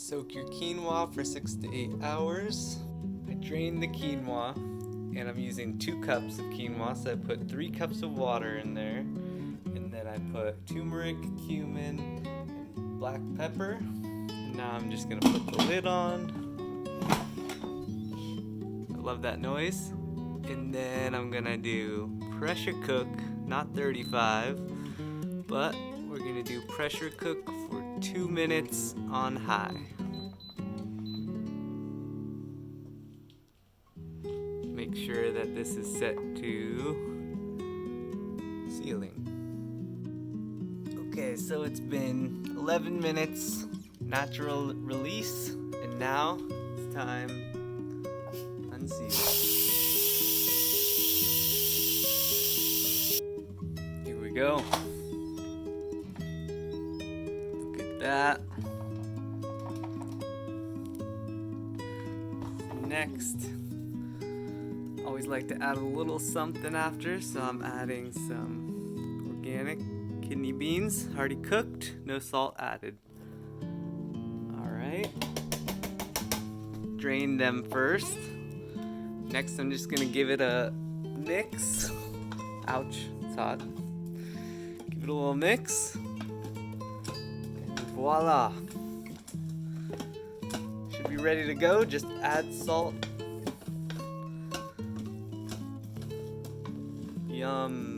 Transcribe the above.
Soak your quinoa for 6 to 8 hours. I drained the quinoa and I'm using 2 cups of quinoa, so I put 3 cups of water in there, and then I put turmeric, cumin, and black pepper. And now I'm just gonna put the lid on. I love that noise. And then I'm gonna do pressure cook, not 35, but we're gonna do pressure cook for 2 minutes on high. Make sure that this is set to sealing. Okay, so it's been 11 minutes, natural release, and now it's time unseal. Here we go. Look at that. Next, always like to add a little something after, so I'm adding some organic kidney beans, already cooked, no salt added. Alright, drain them first. Next I'm just gonna give it a mix. Ouch, it's hot. Give it a little mix, and voila. Should be ready to go, just add salt. Yum.